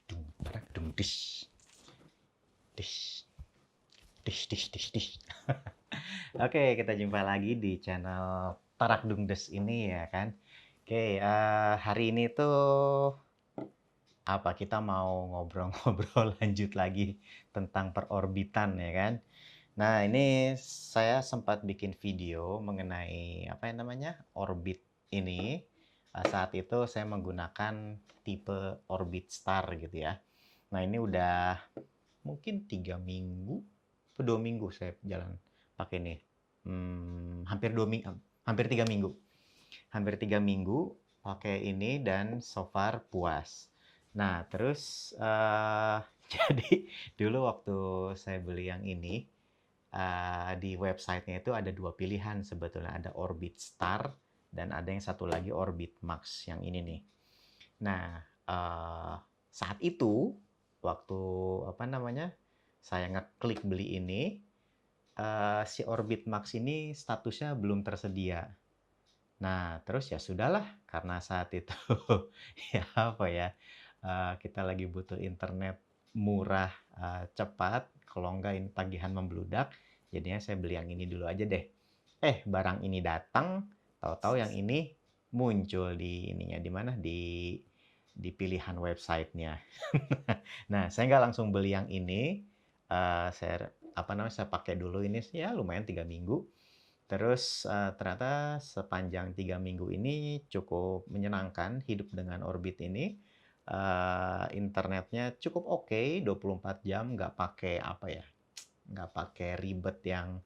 Dung tarak dung dish. Dish. Dish dish dish dish. Oke, kita jumpa lagi di channel Tarak Dung Des ini ya kan. Oke, hari ini tuh kita mau ngobrol-ngobrol lanjut lagi tentang perorbitan ya kan. Nah, ini saya sempat bikin video mengenai apa yang namanya orbit ini. Saat itu saya menggunakan tipe orbit star gitu ya. Nah, ini udah mungkin 3 minggu, 2 minggu saya jalan pakai ini. Hampir 2 minggu, hampir 3 minggu, hampir 3 minggu pakai ini dan so far puas. Nah, terus jadi dulu waktu saya beli yang ini, di websitenya itu ada dua pilihan sebetulnya, ada Orbit Star dan ada yang satu lagi Orbit Max yang ini nih. Nah, saat itu waktu apa namanya saya ngeklik beli ini, si Orbit Max ini statusnya belum tersedia. Nah, terus ya sudahlah karena saat itu ya apa ya, kita lagi butuh internet murah, cepat, kalau enggak ini tagihan membludak, jadinya saya beli yang ini dulu aja deh. Barang ini datang, tahu-tahu yang ini muncul di ininya, di mana, di pilihan websitenya. Nah, saya nggak langsung beli yang ini, saya saya pakai dulu ini ya lumayan 3 minggu. Terus ternyata sepanjang 3 minggu ini cukup menyenangkan hidup dengan Orbit ini. Internetnya cukup oke, 24 jam, nggak pakai nggak pakai ribet yang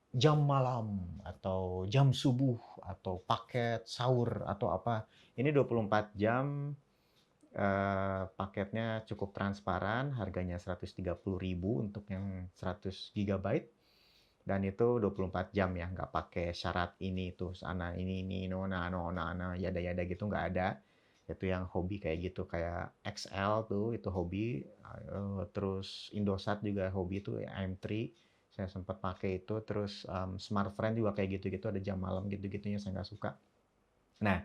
jam malam atau jam subuh atau paket sahur atau apa. Ini 24 jam, paketnya cukup transparan, harganya 130.000 untuk yang 100 GB. Dan itu 24 jam ya, nggak pakai syarat ini tuh sana ini nona nona nona yada yada gitu, nggak ada. Itu yang hobi kayak gitu, kayak XL tuh itu hobi. Terus Indosat juga hobi tuh AM3, saya sempat pakai itu. Terus Smartfren juga kayak gitu-gitu, ada jam malam gitu-gitunya saya nggak suka. Nah,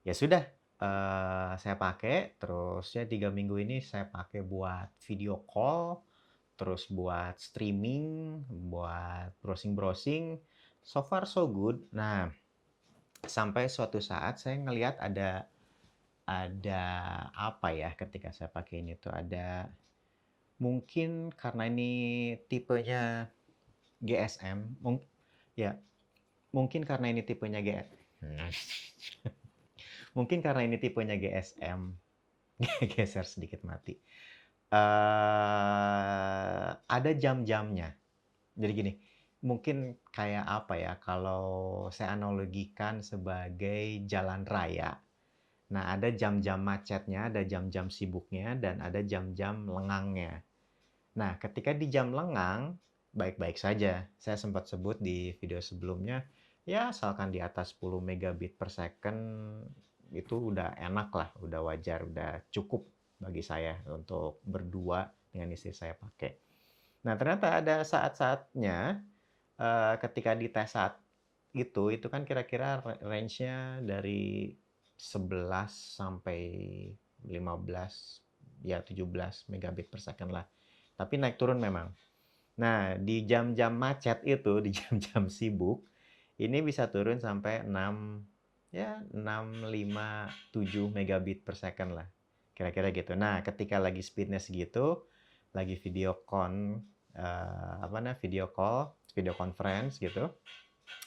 ya sudah, saya pakai terus ya 3 minggu ini saya pakai buat video call, terus buat streaming, buat browsing-browsing. So far so good. Nah, sampai suatu saat saya ngelihat ada apa ya ketika saya pakai ini tuh, ada mungkin karena ini tipenya GSM, ya mungkin karena ini tipenya mungkin karena ini tipenya GSM. Geser sedikit mati. Ada jam-jamnya. Jadi gini, mungkin kayak apa ya, kalau saya analogikan sebagai jalan raya. Nah, ada jam-jam macetnya, ada jam-jam sibuknya, dan ada jam-jam lengangnya. Nah, ketika di jam lengang, baik-baik saja. Saya sempat sebut di video sebelumnya, ya asalkan di atas 10 megabit per second, itu udah enak lah, udah wajar, udah cukup bagi saya untuk berdua dengan istri saya pakai. Nah, ternyata ada saat-saatnya, ketika dites saat itu kan kira-kira range-nya dari 11 sampai 15, ya 17 megabit per second lah. Tapi naik turun memang. Nah, di jam-jam macet itu, di jam-jam sibuk, ini bisa turun sampai 6, ya 6, 5, 7 megabit per second lah. Kira-kira gitu. Nah, ketika lagi speednya segitu, lagi video call, video conference gitu,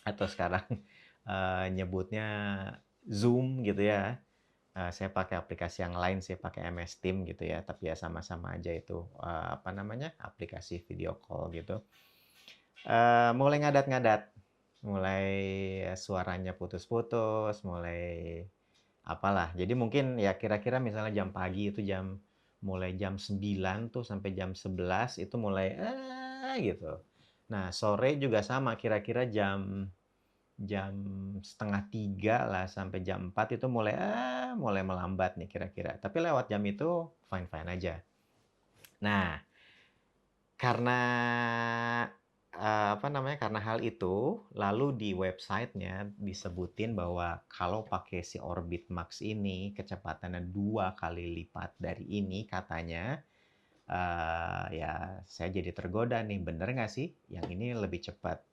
atau sekarang nyebutnya Zoom gitu ya. Saya pakai aplikasi yang lain, saya pakai MS Team gitu ya, tapi ya sama-sama aja itu, aplikasi video call gitu. Mulai ngadat-ngadat, mulai suaranya putus-putus, mulai apalah. Jadi mungkin ya kira-kira misalnya jam pagi itu mulai jam 9 tuh sampai jam 11 itu mulai gitu. Nah, sore juga sama, kira-kira jam jam setengah 3 lah sampai jam 4 itu mulai melambat nih kira-kira. Tapi lewat jam itu fine-fine aja. Nah, karena apa namanya, karena hal itu, lalu di websitenya disebutin bahwa kalau pakai si Orbit Max ini kecepatannya 2 kali lipat dari ini katanya, ya saya jadi tergoda nih, bener nggak sih yang ini lebih cepat?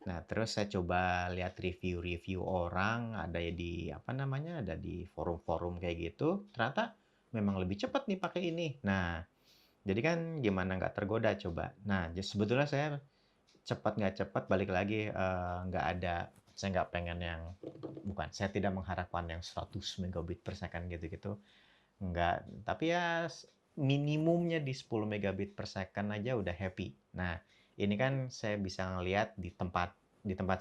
Nah, terus saya coba lihat review-review orang, ada ya di apa namanya, ada di forum-forum kayak gitu, ternyata memang lebih cepat nih pakai ini. Nah, jadi kan gimana nggak tergoda coba. Nah, sebetulnya saya cepat nggak cepat balik lagi, nggak ada, saya nggak pengen yang, bukan, saya tidak mengharapkan yang 100 megabit per second gitu-gitu, nggak, tapi ya minimumnya di 10 megabit per second aja udah happy. Nah, ini kan saya bisa ngelihat di tempat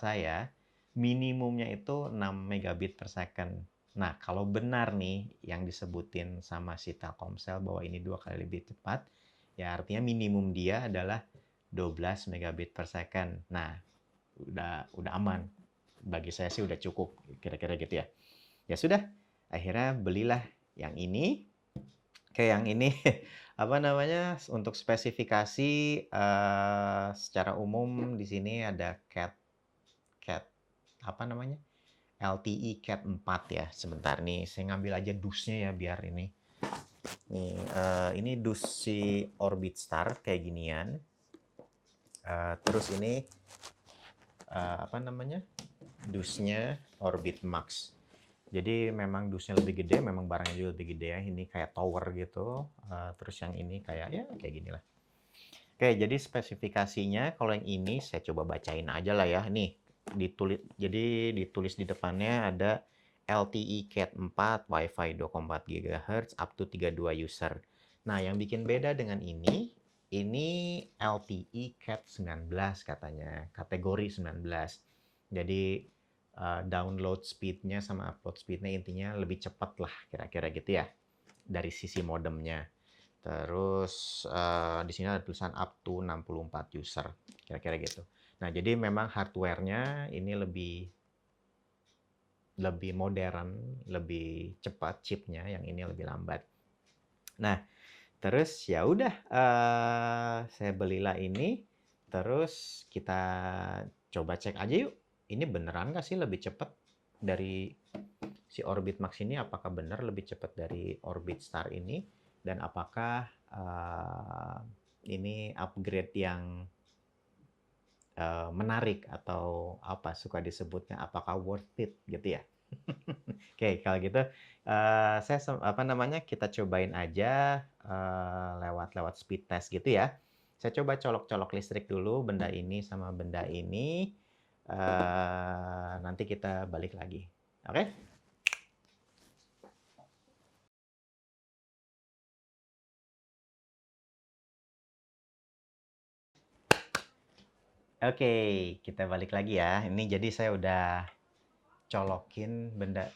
saya, minimumnya itu 6 megabit per second. Nah, kalau benar nih yang disebutin sama si Telkomsel bahwa ini 2 kali lebih cepat, ya artinya minimum dia adalah 12 megabit per second. Nah, udah aman. Bagi saya sih udah cukup, kira-kira gitu ya. Ya sudah, akhirnya belilah yang ini. Kayak yang ini, apa namanya, untuk spesifikasi, secara umum di sini ada Cat apa namanya, LTE Cat 4 ya. Sebentar nih, saya ngambil aja dusnya ya biar ini. Nih, ini dus si Orbit Star kayak ginian. Terus ini, apa namanya, dusnya Orbit Max. Jadi memang dusnya lebih gede, memang barangnya juga lebih gede ya. Ini kayak tower gitu. Terus yang ini kayak ya kayak gini lah. Oke, jadi spesifikasinya kalau yang ini saya coba bacain aja lah ya. Nih, ditulis di depannya ada LTE Cat 4 Wi-Fi 2,4 GHz up to 32 user. Nah, yang bikin beda dengan ini LTE Cat 19 katanya, kategori 19. Jadi download speednya sama upload speednya intinya lebih cepat lah, kira-kira gitu ya, dari sisi modemnya. Terus di sini ada tulisan up to 64 user, kira-kira gitu. Nah, jadi memang hardware-nya ini lebih modern, lebih cepat chipnya, yang ini lebih lambat. Nah, terus ya udah, saya belilah ini, terus kita coba cek aja yuk. Ini beneran nggak sih lebih cepat dari si Orbit Max ini? Apakah benar lebih cepat dari Orbit Star ini? Dan apakah ini upgrade yang menarik, atau apa suka disebutnya, apakah worth it gitu ya? Oke, kalau gitu saya apa namanya, kita cobain aja lewat speed test gitu ya. Saya coba colok-colok listrik dulu benda ini sama benda ini. Nanti kita balik lagi. Oke? Oke, kita balik lagi ya. Ini jadi saya udah colokin benda.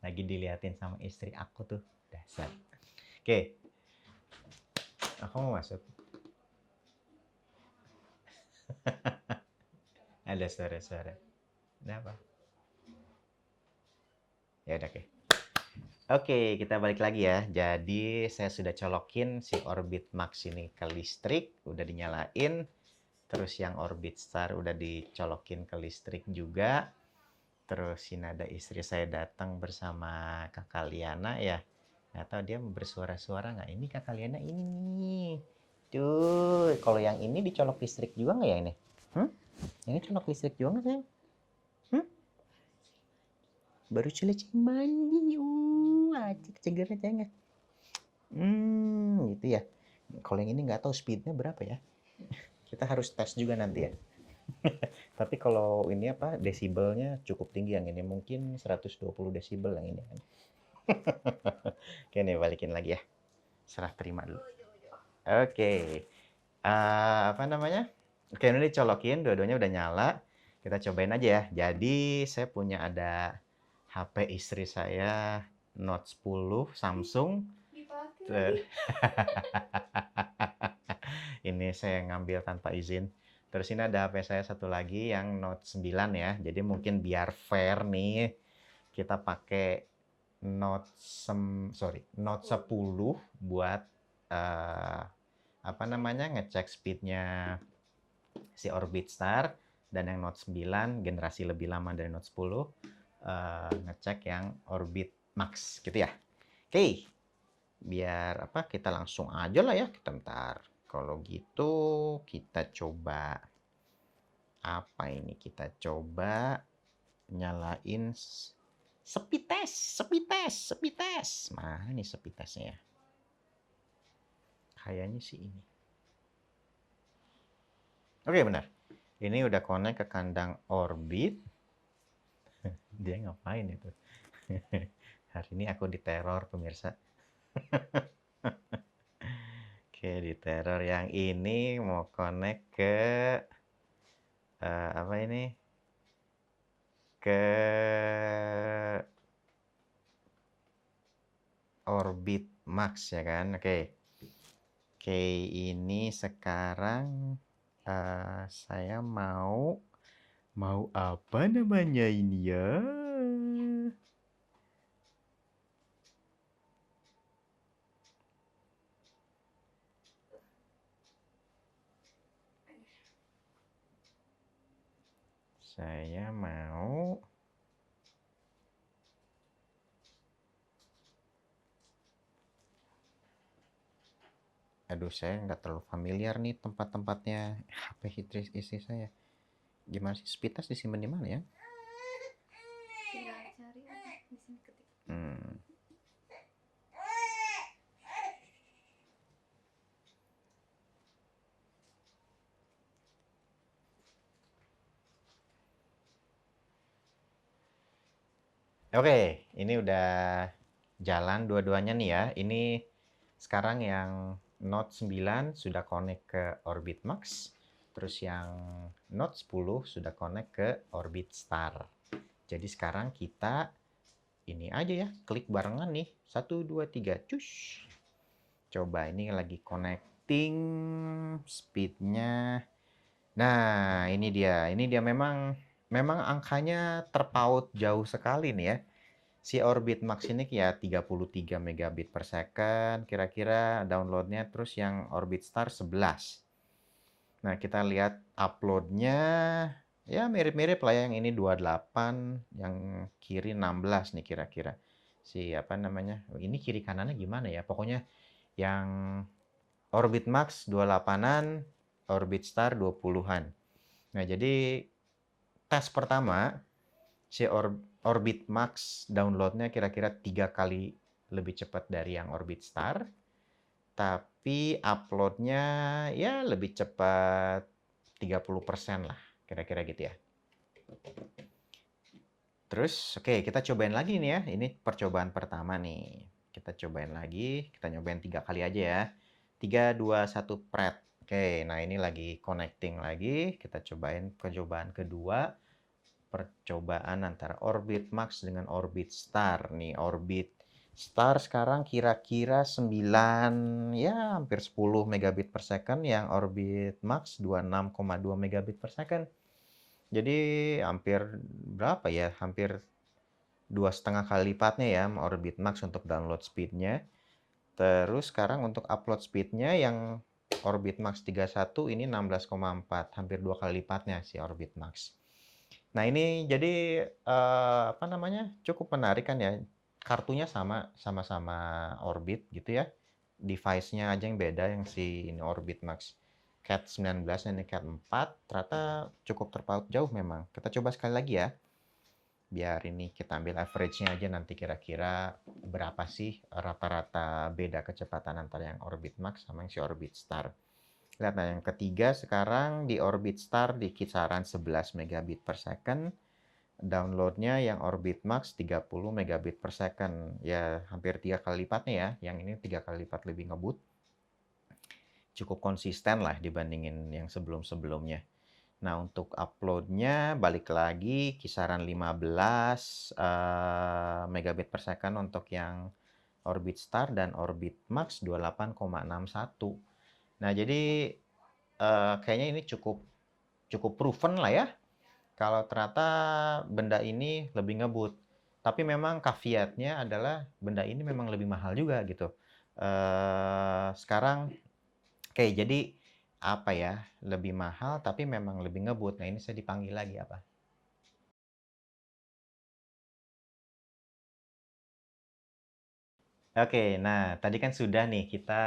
Lagi diliatin sama istri aku tuh. Dasar. Oke, aku mau masuk. Ada suara-suara. Ada apa? Ya udah, oke. Oke, kita balik lagi ya. Jadi saya sudah colokin si Orbit Max ini ke listrik, udah dinyalain. Terus yang Orbit Star udah dicolokin ke listrik juga. Terus ini ada istri saya datang bersama Kakak Liana ya. Nggak tahu dia bersuara-suara nggak? Ini Kakak Liana ini. Tuh, kalau yang ini dicolok listrik juga nggak ya ini? Hmm? Ini colok listrik juga nggak sayang? Hmm? Baru cilecing mandi. Acik ceger aja nggak? Gitu ya. Kalau yang ini nggak tahu speednya berapa ya. Kita harus tes juga nanti ya. Tapi kalau ini apa, desibelnya cukup tinggi yang ini. Mungkin 120 desibel yang ini kan. Oke nih, balikin lagi ya. Serah terima dulu. Oke. Apa namanya? Oke, ini dicolokin, dua-duanya udah nyala. Kita cobain aja ya. Jadi saya punya ada HP istri saya Note 10 Samsung. Ini saya ngambil tanpa izin. Terus ini ada HP saya satu lagi yang Note 9 ya. Jadi mungkin biar fair nih, kita pakai Note 10 buat apa namanya, ngecek speednya si Orbit Star, dan yang Note 9 generasi lebih lama dari Note 10 ngecek yang Orbit Max gitu ya. Oke, biar apa, kita langsung aja lah ya, kita bentar. Kalau gitu kita coba apa ini, kita coba nyalain speed test. Mana nih speed testnya ya? Kayaknya sih ini. Oke, benar. Ini udah connect ke kandang Orbit. Dia ngapain itu? Hari ini aku diteror, pemirsa. Oke, diteror. Yang ini mau connect ke apa ini? Ke Orbit Max ya kan? Oke. Oke, ini sekarang saya mau apa namanya ini ya? Saya mau aduh, saya nggak terlalu familiar nih tempat-tempatnya HP istri saya. Gimana sih speed test disimpan di mana ya? Tinggal cari aja di sini ketik. Oke, ini udah jalan dua-duanya nih ya. Ini sekarang yang Note 9 sudah connect ke Orbit Max. Terus yang Note 10 sudah connect ke Orbit Star. Jadi sekarang kita ini aja ya, klik barengan nih. 1, 2, 3, cus. Coba ini lagi connecting speednya. Nah, ini dia. Ini dia memang angkanya terpaut jauh sekali nih ya. Si Orbit Max ini ya 33 megabit per second kira-kira downloadnya, terus yang Orbit Star 11. Nah, kita lihat uploadnya ya mirip-mirip lah ya. Yang ini 28, yang kiri 16 nih kira-kira. Si apa namanya? Ini kiri kanannya gimana ya? Pokoknya yang Orbit Max 28-an, Orbit Star 20-an. Nah, jadi tes pertama si Orbit Max downloadnya kira-kira 3 kali lebih cepat dari yang Orbit Star, tapi uploadnya ya lebih cepat 30% lah, kira-kira gitu ya. Terus, oke, kita cobain lagi nih ya. Ini percobaan pertama nih. Kita cobain lagi, kita nyobain 3 kali aja ya. 3, 2, 1, pret. Oke, nah ini lagi connecting lagi. Kita cobain percobaan kedua. Percobaan antara Orbit Max dengan Orbit Star nih. Orbit Star sekarang kira-kira 9, ya hampir 10 megabit per second. Yang Orbit Max 26,2 megabit per second. Jadi hampir berapa ya? Hampir 2,5 kali lipatnya ya Orbit Max untuk download speednya. Terus sekarang untuk upload speednya yang Orbit Max 31 ini 16,4, hampir 2 kali lipatnya si Orbit Max. Nah, ini jadi apa namanya? Cukup menarik kan ya. Kartunya sama-sama Orbit gitu ya. Device-nya aja yang beda, yang si ini Orbit Max Cat 19, ini Cat 4, ternyata cukup terpaut jauh memang. Kita coba sekali lagi ya. Biar ini kita ambil average-nya aja, nanti kira-kira berapa sih rata-rata beda kecepatan antara yang Orbit Max sama yang si Orbit Star. Lihat, nah yang ketiga sekarang di Orbit Star di kisaran 11 megabit per second. Downloadnya yang Orbit Max 30 megabit per second. Ya hampir 3 kali lipatnya ya. Yang ini 3 kali lipat lebih ngebut. Cukup konsisten lah dibandingin yang sebelum-sebelumnya. Nah, untuk uploadnya balik lagi kisaran 15 megabit per second untuk yang Orbit Star, dan Orbit Max 28,61. Nah, jadi kayaknya ini cukup proven lah ya. Kalau ternyata benda ini lebih ngebut. Tapi memang caveatnya adalah benda ini memang lebih mahal juga gitu. Sekarang Oke, jadi apa ya? Lebih mahal tapi memang lebih ngebut. Nah, ini saya dipanggil lagi apa? Oke, nah tadi kan sudah nih kita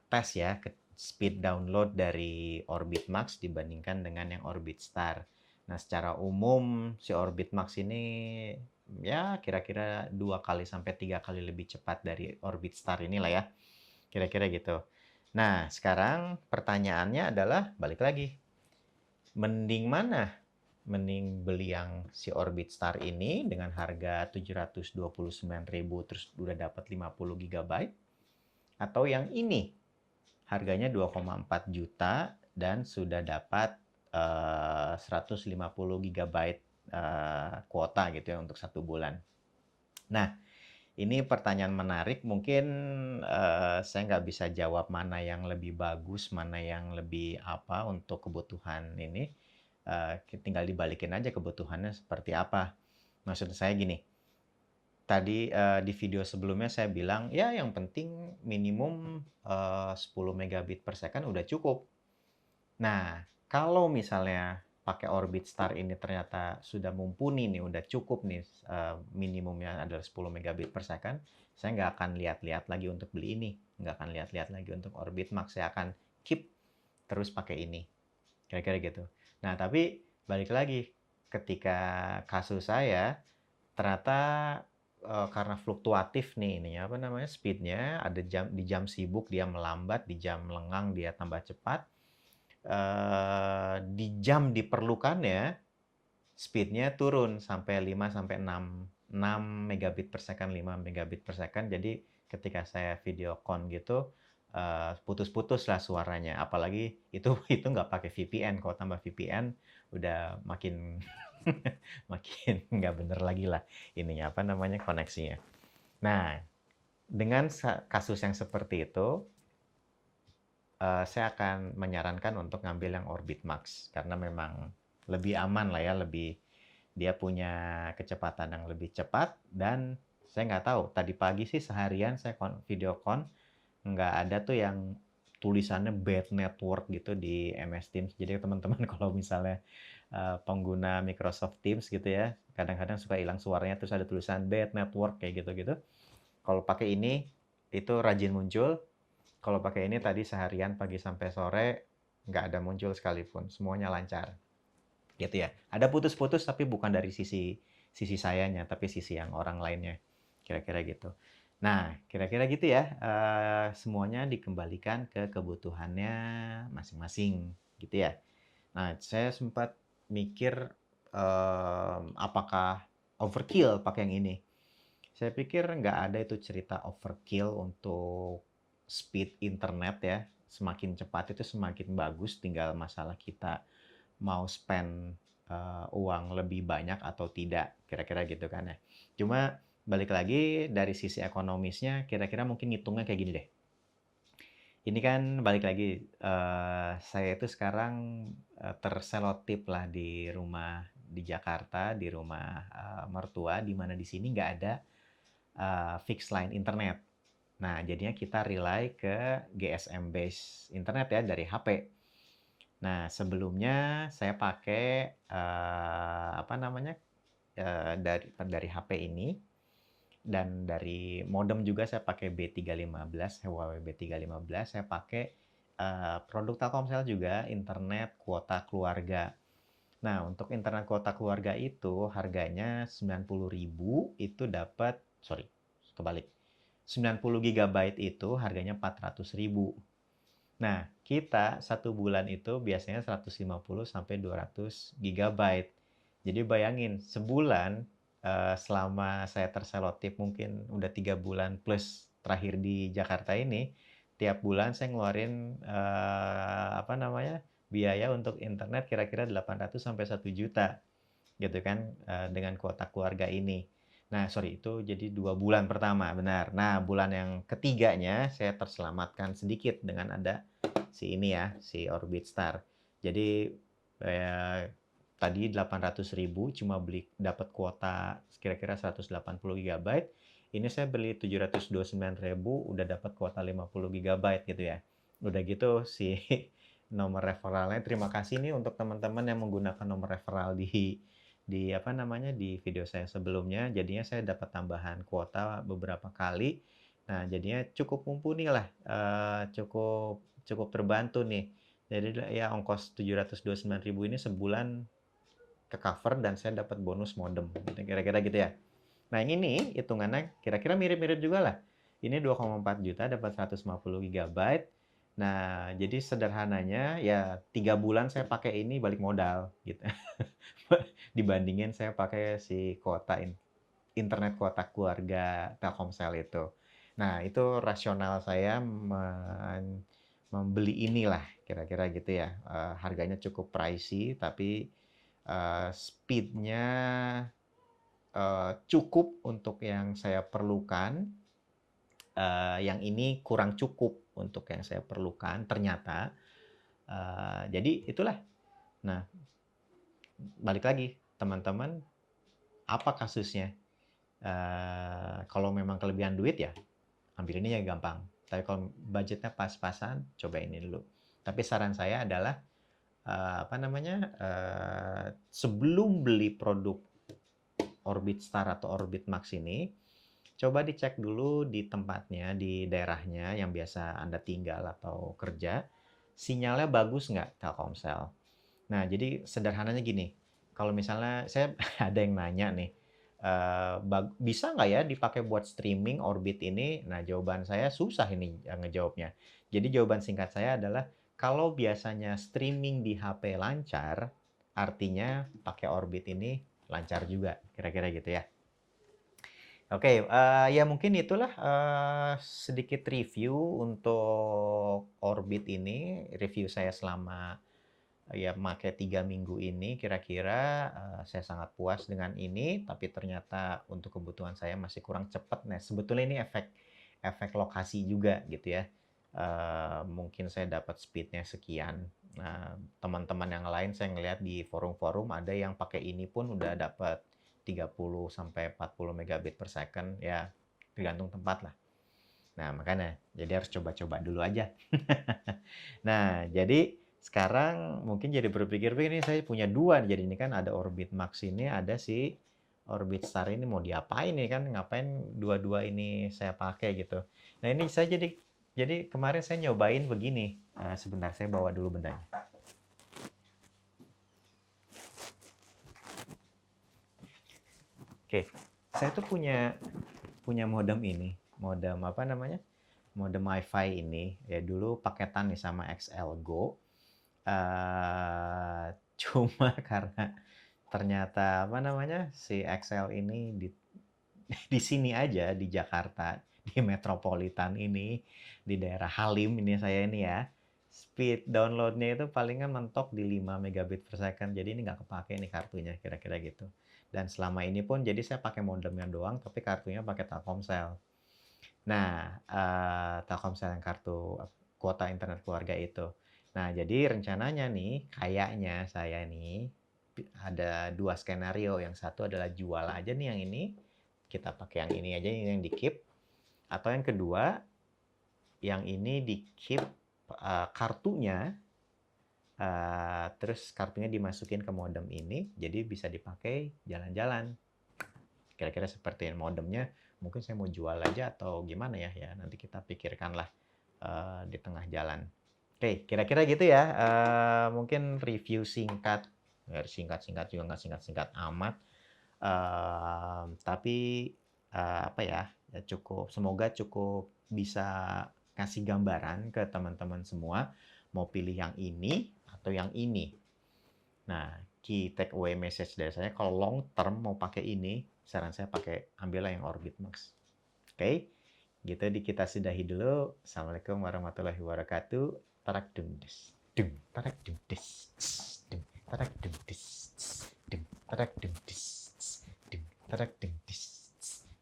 tes ya ke speed download dari Orbit Max dibandingkan dengan yang Orbit Star. Nah, secara umum si Orbit Max ini ya kira-kira 2 kali sampai 3 kali lebih cepat dari Orbit Star inilah ya. Kira-kira gitu. Nah, sekarang pertanyaannya adalah balik lagi. Mending mana? Mending beli yang si Orbit Star ini dengan harga 729.000 terus udah dapat 50 GB atau yang ini harganya 2,4 juta dan sudah dapat 150 GB kuota gitu ya untuk 1 bulan. Nah, ini pertanyaan menarik. Mungkin saya nggak bisa jawab mana yang lebih bagus, mana yang lebih apa untuk kebutuhan ini. Tinggal dibalikin aja kebutuhannya seperti apa. Maksud saya gini, tadi di video sebelumnya saya bilang, ya yang penting minimum 10 megabit per second udah cukup. Nah, kalau misalnya pakai Orbit Star ini ternyata sudah mumpuni nih, udah cukup nih minimumnya adalah 10 megabit per second, saya nggak akan lihat-lihat lagi untuk beli ini. Nggak akan lihat-lihat lagi untuk Orbit Max, saya akan keep terus pakai ini. Kira-kira gitu. Nah, tapi balik lagi, ketika kasus saya, ternyata karena fluktuatif nih ininya apa namanya speednya, ada di jam sibuk dia melambat, di jam lengang dia tambah cepat, di jam diperlukannya speednya turun sampai 5 sampai 6 megabit per second, 5 megabit per second. Jadi ketika saya video call gitu putus-putus lah suaranya. Apalagi itu itu nggak pakai VPN. Kalau tambah VPN udah makin makin nggak bener lagi lah ininya apa namanya koneksinya. Nah, dengan kasus yang seperti itu, saya akan menyarankan untuk ngambil yang Orbit Max karena memang lebih aman lah ya, dia punya kecepatan yang lebih cepat dan saya nggak tahu tadi pagi sih seharian saya video call nggak ada tuh yang tulisannya bad network gitu di MS Teams. Jadi teman-teman kalau misalnya pengguna Microsoft Teams gitu ya, kadang-kadang suka hilang suaranya terus ada tulisan bad network kayak gitu-gitu. Kalau pakai ini itu rajin muncul. Kalau pakai ini tadi seharian pagi sampai sore nggak ada muncul sekalipun, semuanya lancar. Gitu ya. Ada putus-putus tapi bukan dari sisi sisi sayanya, tapi sisi yang orang lainnya. Kira-kira gitu. Nah, kira-kira gitu ya. Semuanya dikembalikan ke kebutuhannya masing-masing, gitu ya. Nah, saya sempat mikir apakah overkill pakai yang ini. Saya pikir nggak ada itu cerita overkill untuk speed internet ya. Semakin cepat itu semakin bagus, tinggal masalah kita mau spend uang lebih banyak atau tidak, kira-kira gitu kan ya. Cuma balik lagi dari sisi ekonomisnya, kira-kira mungkin ngitungnya kayak gini deh. Ini kan balik lagi, saya itu sekarang terselotip lah di rumah di Jakarta, di rumah mertua, di mana di sini nggak ada fixed line internet. Nah, jadinya kita rely ke GSM base internet ya dari HP. Nah, sebelumnya saya pakai apa namanya dari HP ini dan dari modem juga saya pakai B315 Huawei B315. Saya pakai produk Telkomsel juga internet kuota keluarga. Nah, untuk internet kuota keluarga itu harganya 90.000 itu dapat kebalik. 90 GB itu harganya 400.000. Nah, kita 1 bulan itu biasanya 150 sampai 200 GB. Jadi bayangin, sebulan selama saya terselotip mungkin udah 3 bulan plus terakhir di Jakarta ini, tiap bulan saya ngeluarin apa namanya biaya untuk internet kira-kira 800 sampai 1 juta gitu kan dengan kuota keluarga ini. Nah, itu jadi 2 bulan pertama, benar. Nah, bulan yang ketiganya saya terselamatkan sedikit dengan ada si ini ya, si Orbit Star. Jadi tadi 800.000 cuma dapat kuota kira-kira 180 GB. Ini saya beli 729.000 udah dapat kuota 50 GB gitu ya. Udah gitu si nomor referralnya, terima kasih nih untuk teman-teman yang menggunakan nomor referral di apa namanya, di video saya sebelumnya. Jadinya saya dapat tambahan kuota beberapa kali. Nah, jadinya cukup mumpuni lah, cukup cukup terbantu nih. Jadi ya ongkos 729.000 ini sebulan ke cover dan saya dapat bonus modem. Kira-kira gitu ya. Nah, yang ini hitungannya kira-kira mirip-mirip juga lah. Ini 2,4 juta dapat 150 GB. Nah, jadi sederhananya ya 3 bulan saya pakai ini balik modal gitu. Dibandingin saya pakai si kuota internet kuota keluarga Telkomsel itu. Nah, itu rasional saya membeli inilah kira-kira gitu ya. Harganya cukup pricey tapi speed-nya cukup untuk yang saya perlukan. Yang ini kurang cukup untuk yang saya perlukan ternyata. Jadi itulah. Nah, balik lagi teman-teman, apa kasusnya? Kalau memang kelebihan duit ya ambil ini ya gampang. Tapi kalau budgetnya pas-pasan, coba ini dulu. Tapi saran saya adalah apa namanya, sebelum beli produk Orbit Star atau Orbit Max ini, coba dicek dulu di tempatnya, di daerahnya yang biasa Anda tinggal atau kerja, sinyalnya bagus nggak Telkomsel. Nah, jadi sederhananya gini, kalau misalnya saya ada yang nanya nih, bisa nggak ya dipakai buat streaming Orbit ini? Nah, jawaban saya susah ini ngejawabnya. Jadi jawaban singkat saya adalah, kalau biasanya streaming di HP lancar, artinya pakai Orbit ini lancar juga, kira-kira gitu ya. Oke, ya mungkin itulah sedikit review untuk Orbit ini, review saya selama ya pakai 3 minggu ini kira-kira saya sangat puas dengan ini, tapi ternyata untuk kebutuhan saya masih kurang cepat. Nah, sebetulnya ini efek lokasi juga gitu ya. Mungkin saya dapat speednya sekian. Nah, teman-teman yang lain saya ngelihat di forum-forum ada yang pakai ini pun udah dapat 30 sampai 40 megabit per second ya, tergantung tempat lah. Nah, makanya jadi harus coba-coba dulu aja. Nah, jadi sekarang mungkin jadi berpikir-pikir ini saya punya dua. Jadi ini kan ada Orbit Max ini, ada si Orbit Star ini, mau diapain nih kan? Ngapain dua-dua ini saya pakai gitu. Nah, ini saya jadi kemarin saya nyobain begini. Sebentar saya bawa dulu bendanya. Oke, saya tuh punya modem ini, modem apa namanya? Modem WiFi ini ya dulu paketan nih sama XL Go. Cuma karena ternyata apa namanya si XL ini di sini aja di Jakarta, di metropolitan ini, di daerah Halim ini saya ini ya, speed downloadnya itu palingan mentok di 5 megabit per second. Jadi ini nggak kepake nih kartunya kira-kira gitu. Dan selama ini pun jadi saya pakai modemnya doang, tapi kartunya pakai Telkomsel. Nah, Telkomsel yang kartu kuota internet keluarga itu. Nah, jadi rencananya nih, kayaknya saya nih ada dua skenario. Yang satu adalah jual aja nih yang ini, kita pakai yang ini aja yang di keep. Atau yang kedua, yang ini di keep kartunya, terus kartunya dimasukin ke modem ini, jadi bisa dipakai jalan-jalan. Kira-kira seperti modemnya, mungkin saya mau jual aja atau gimana ya, nanti kita pikirkanlah di tengah jalan. Oke, kira-kira gitu ya. Mungkin review singkat, singkat-singkat juga nggak singkat-singkat amat. Tapi apa ya, cukup, semoga cukup bisa kasih gambaran ke teman-teman semua, mau pilih yang ini atau yang ini. Nah, key takeaway message dari saya, kalau long term mau pakai ini, saran saya ambillah yang Orbit Max. Oke, gitu di kita sudahi dulu. Assalamualaikum warahmatullahi wabarakatuh. Tarak dung des, dung tarak dung des, dung tarak dung des, dung tarak dung des, dung tarak dung des,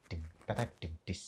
dung tarak dung des.